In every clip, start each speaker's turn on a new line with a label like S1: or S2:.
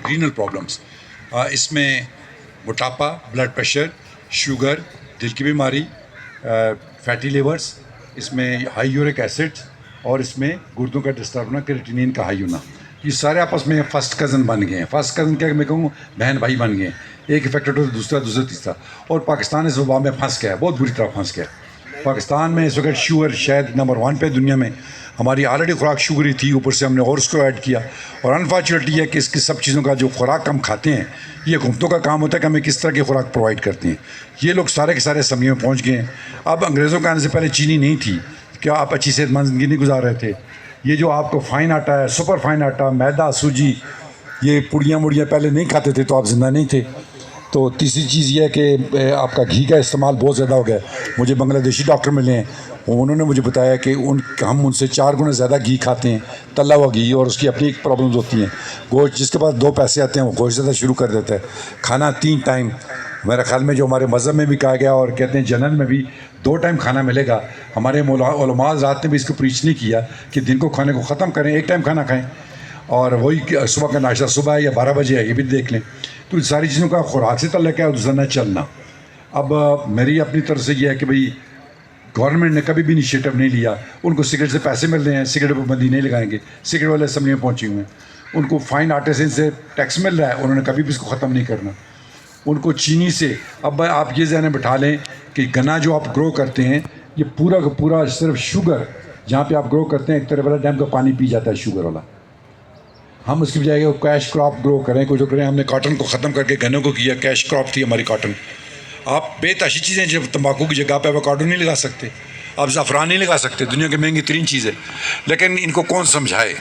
S1: Renal problems. इसमें मोटापा, blood pressure, sugar, दिल की बीमारी, फैटी लिवर्स, इसमें हाई यूरिक एसिड्स और इसमें गुर्दों का डिस्टर्ब होना, क्रिएटिनिन का हाई होना, ये सारे आपस में फर्स्ट कज़न बन गए हैं। फर्स्ट कज़न क्या मैं कहूँ, बहन भाई बन गए हैं। एक इफेक्टेड होता है, दूसरा दूसरा तीसरा। और पाकिस्तान इस वबा में फंस गया है, बहुत बुरी तरह फंस गया है। पाकिस्तान में इस वक्त शुगर शायद नंबर 1 पे दुनिया में। हमारी ऑलरेडी खुराक शुगरी थी, ऊपर से हमने और उसको ऐड किया। और अनफॉर्चुनेटली है कि इसकी सब चीज़ों का जो खुराक हम खाते हैं, ये हुकूमतों का काम होता है कि हमें किस तरह की खुराक प्रोवाइड करते हैं। ये लोग सारे के सारे समय में पहुँच गए हैं। अब अंग्रेज़ों के आने से पहले चीनी नहीं थी, क्या आप अच्छी सेहतमंद ज़िंदगी नहीं गुजार रहे थे? ये जो आपको फाइन आटा है, सुपर फाइन आटा, मैदा, सूजी, ये पुड़ियाँ मुड़ियाँ पहले नहीं खाते थे तो आप ज़िंदा नहीं थे। तो तीसरी चीज़ ये है कि आपका घी का इस्तेमाल बहुत ज़्यादा हो गया। मुझे बांग्लादेशी डॉक्टर मिले हैं, उन्होंने मुझे बताया कि हम उनसे 4 गुना ज़्यादा घी खाते हैं, तला हुआ घी, और उसकी अपनी प्रॉब्लम्स होती हैं। गोश्त जिसके पास 2 पैसे आते हैं वो गोश्त ज़्यादा शुरू कर देता है। खाना 3 टाइम, मेरे ख्याल में जो हमारे मज़हब में भी कहा गया और कहते हैं जनरल में भी 2 टाइम खाना मिलेगा। हमारे उलमा हज़रात ने भी इसको प्रीच नहीं किया कि दिन को खाने को ख़त्म करें, 1 टाइम खाना खाएं, और वही सुबह का नाश्ता सुबह है या 12 बजे है, ये भी देख लें। तो सारी चीज़ों का खुराक से तल्लुक़ है और दूसरा न चलना। अब मेरी अपनी तरफ से ये है कि भाई गवर्नमेंट ने कभी भी इनिशिएटिव नहीं लिया। उनको सिगरेट से पैसे मिल रहे हैं, सिगरेट पर बंदी नहीं लगाएंगे, सिगरेट वाले असम्बली में पहुँचे हुए हैं। उनको फाइन आटे से टैक्स मिल रहा है, उन्होंने कभी भी इसको ख़त्म नहीं करना। उनको चीनी से, अब आप ये ज़हन में बिठा लें कि गन्ना जो आप ग्रो करते हैं, ये पूरा का पूरा सिर्फ शुगर जहाँ पे आप ग्रो करते हैं, एक तरह वाला डैम का पानी पी जाता है शुगर वाला। हम उसकी बजाय वो कैश क्रॉप ग्रो करें, कुछ जो करें। हमने कॉटन को ख़त्म करके गन्नों को किया, कैश क्रॉप थी हमारी कॉटन। आप बेतहाशी चीज़ें, जब तंबाकू की जगह पे एवोकाडो नहीं लगा सकते, आप ज़ाफ़रान नहीं लगा सकते, दुनिया की महंगी तरीन चीज़ है। लेकिन इनको कौन समझाए?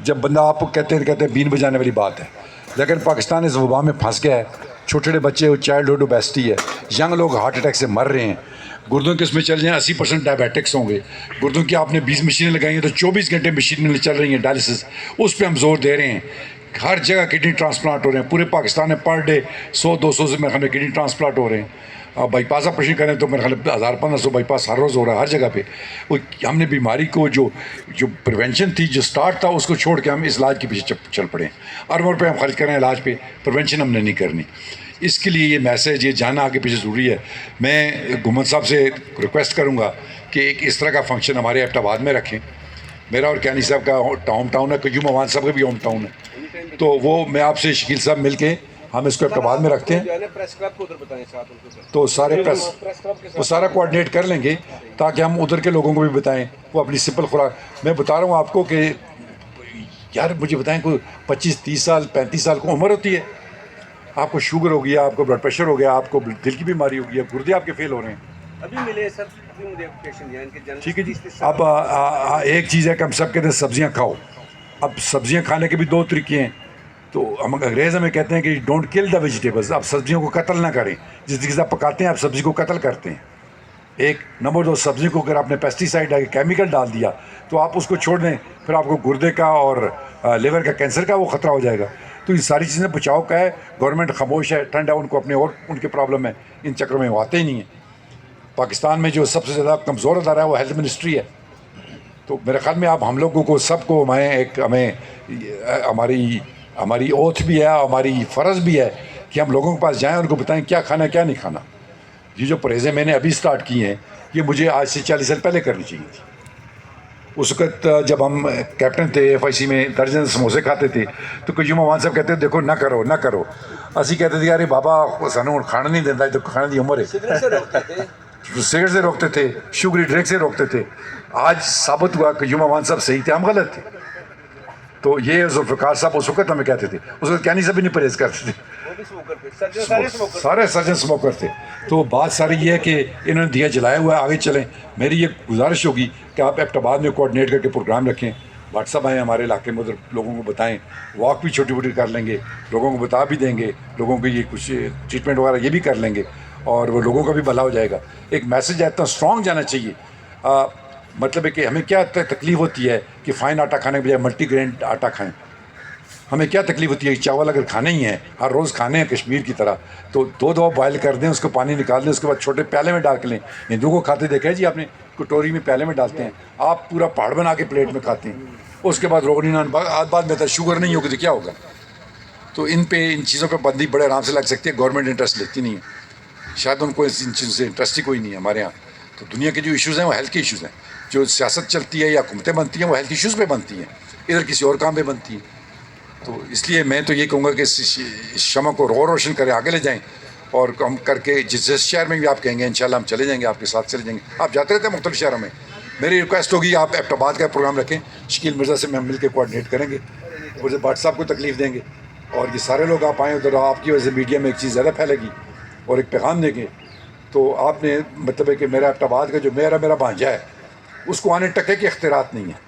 S1: जब बंदा आपको कहते हैं बीन बजाने वाली बात है। लेकिन पाकिस्तान इस वबा में फंस गया है। छोटे छोटे बच्चे, चाइल्डहुड ओबेसिटी है, यंग लोग हार्ट अटैक से मर रहे हैं। गुर्दों के इसमें चल जाएँ 80% डायबिटिक्स होंगे। गुर्दों की आपने 20 मशीनें लगाई हैं तो 24 घंटे मशीनें चल रही हैं डायलिसिस, उस पर हम जोर दे रहे हैं। हर जगह किडनी ट्रांसप्लांट हो रहे हैं, पूरे पाकिस्तान में पर डे 100-200 से मेरे ख्याल में किडनी ट्रांसप्लांट हो रहे हैं। बाईपास ऑपरेशन करें तो मेरे ख्याल में 1000-1500 बाईपास हर रोज़ हो रहा है हर जगह पे। वो हमने बीमारी को जो प्रिवेंशन थी, जो स्टार्ट था, उसको छोड़ के हम इस इलाज के पीछे चल पड़े। अरबों रुपये हम खर्च करें इलाज पे, प्रिवेंशन हमने नहीं करनी। इसके लिए ये मैसेज, ये जानना आगे पीछे ज़रूरी है। मैं गुमन साहब से रिक्वेस्ट करूँगा कि एक इस तरह का फंक्शन हमारे एबटाबाद में रखें। मेरा और कैनी साहब का होम टाउन है, क्यूम अवान साहब का भी होम टाउन है, तो वो मैं आपसे शकील साहब मिल के हम इसको एबटाबाद में रखते हैं। तो सारे प्रेस वो सारा कोऑर्डिनेट कर लेंगे ताकि हम उधर के लोगों को भी बताएं, वो अपनी सिंपल खुराक। मैं बता रहा हूँ आपको कि यार मुझे बताएं, कोई 25-30 साल 35 साल को उम्र होती है, आपको शुगर हो गया, आपको ब्लड प्रेशर हो गया, आपको दिल की बीमारी हो गई, गुर्दे आपके फेल हो रहे हैं।
S2: अभी मिले सर, अभी मुझे एप्लीकेशन दिया इनके जन्म।
S1: ठीक है जी। अब एक चीज़ है कि हम सब कहते हैं सब्जियां खाओ। अब सब्जियां खाने के भी 2 तरीके हैं। तो हम अंग्रेज़ हमें कहते हैं कि डोंट किल द वेजिटेबल्स, आप सब्जियों को कत्ल ना करें। जिस तरीके से आप पकाते हैं, आप सब्ज़ी को कत्ल करते हैं। एक नंबर 2, सब्ज़ी को अगर आपने पेस्टिसाइड डाल केमिकल डाल दिया तो आप उसको छोड़ दें, फिर आपको गुर्दे का और लिवर का, कैंसर का वो ख़तरा हो जाएगा। तो ये सारी चीज़ें बचाव का है। गवर्नमेंट खामोश है, ठंड है, उनको अपने और उनके प्रॉब्लम है, इन चक्रों में वो आते ही नहीं है। पाकिस्तान में जो सबसे ज़्यादा कमज़ोर अदारा है वो हेल्थ मिनिस्ट्री है। तो मेरे ख्याल में आप हम लोगों को सबको हमें हमारी ओथ भी है, हमारी फ़र्ज़ भी है कि हम लोगों के पास जाएं, उनको बताएं क्या खाना क्या नहीं खाना। ये जो परहेज़ें मैंने अभी स्टार्ट की हैं, ये मुझे आज से 40 साल पहले करनी चाहिए थी। उस वक्त जब हम कैप्टन थे FIC में, दर्जन समोसे खाते थे, तो क्यूम अवान साहब कहते देखो ना करो ना करो। असी कहते थे अरे बाबा सानू खाना नहीं देता, तो खाने की उम्र है। सिगरेट से रोकते थे, शुगरी ड्रिंक से रोकते थे। आज साबित हुआ कि क्यूम अवान साहब सही थे, हम गलत थे। तो ये जुल्फ़िकार साहब उस वक्त हमें कहते थे, उस वक्त कैनी साहब भी नहीं परहेज़ करते थे, सारे सर्जन स्मोकर थे। तो बात सारी ये है कि इन्होंने दिया जलाया हुआ है, आगे चलें। मेरी ये गुजारिश होगी कि आप एबटाबाद में कोऑर्डिनेट करके प्रोग्राम रखें। व्हाट्सअप आए हमारे इलाके में, उधर लोगों को बताएं, वॉक भी छोटी मोटी कर लेंगे, लोगों को बता भी देंगे, लोगों को ये कुछ ट्रीटमेंट वगैरह ये भी कर लेंगे, और वो लोगों का भी भला हो जाएगा। एक मैसेज इतना स्ट्रॉन्ग जाना चाहिए। मतलब है कि हमें क्या तकलीफ़ होती है कि फ़ाइन आटा खाने के बजाय मल्टीग्रेन आटा खाएँ। हमें क्या तकलीफ होती है, चावल अगर खाने ही हैं, हर रोज़ खाने हैं कश्मीर की तरह, तो 2 दफ़ा बॉयल कर दें, उसको पानी निकाल दें, उसके बाद छोटे प्याले में डाल के लें। हिंदुओं को खाते देखा है जी आपने, कटोरी में प्याले में डालते हैं, आप पूरा पहाड़ बना के प्लेट में खाते हैं। उसके बाद रोगनी नान बाद में था, शुगर नहीं होगी तो क्या होगा? تو ان پہ ان چیزوں پہ بندی بڑے آرام سے لگ سکتی ہے. گورنمنٹ انٹرسٹ لیتی نہیں ہے, شاید ان کو ان چیزوں سے انٹرسٹ ہی کوئی نہیں ہے ہمارے یہاں. تو دنیا کے جو ایشوز ہیں وہ ہیلتھ کے ایشوز ہیں. جو سیاست چلتی ہے یا حکومتیں بنتی ہیں وہ ہیلتھ ایشوز پہ بنتی ہیں, ادھر کسی اور کام پہ بنتی ہیں. تو اس لیے میں تو یہ کہوں گا کہ اس شمع کو روشن کریں, آگے لے جائیں, اور ہم کر کے جس شہر میں بھی آپ کہیں گے انشاءاللہ ہم چلے جائیں گے, آپ کے ساتھ چلے جائیں گے. آپ جاتے رہتے ہیں مختلف شہروں میں. میری ریکویسٹ ہوگی آپ ایبٹ آباد کا پروگرام رکھیں, شکیل مرزا سے ہم مل کے کوآرڈینیٹ کریں گے, مجھے بھٹ صاحب کو تکلیف دیں گے, اور یہ سارے لوگ آپ آئیں ادھر. آپ کی وجہ سے میڈیا میں ایک چیز زیادہ پھیلے گی اور ایک پیغام دیں گے. تو آپ نے مطلب ہے کہ میرا ایبٹ آباد کا جو میرا بھانجا ہے اس کو آنے ٹکے کے اختیارات نہیں ہیں.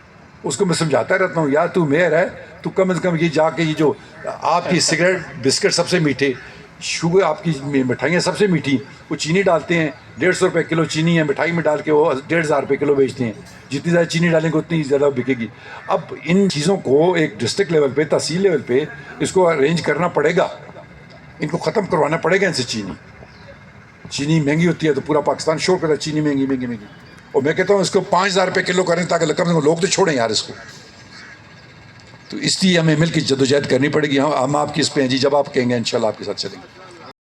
S1: اس کو میں سمجھاتا رہتا ہوں, یار تو میئر ہے, تو کم از کم یہ جا کے یہ جو آپ کی سگریٹ بسکٹ سب سے میٹھے, شوگر آپ کی مٹھائیاں سب سے میٹھی, وہ چینی ڈالتے ہیں 150 روپے کلو چینی ہے مٹھائی میں ڈال کے, وہ 1500 روپے کلو بیچتے ہیں. جتنی زیادہ چینی ڈالیں گے اتنی زیادہ بکے گی. اب ان چیزوں کو ایک ڈسٹرکٹ لیول پہ, تحصیل لیول پہ اس کو ارینج کرنا پڑے گا, ان کو ختم کروانا پڑے گا ان سے. چینی مہنگی ہوتی ہے تو پورا پاکستان شور کرتا ہے چینی مہنگی مہنگی مہنگی, اور میں کہتا ہوں اس کو 5000 روپے کلو کریں تاکہ کم سے کم لوگ تو چھوڑیں یار اس کو. تو اس لیے ہمیں مل کے جدوجہد کرنی پڑے گی. ہم آپ کی اس پہ ہیں جی, جب آپ کہیں گے انشاءاللہ آپ کے ساتھ چلیں گے.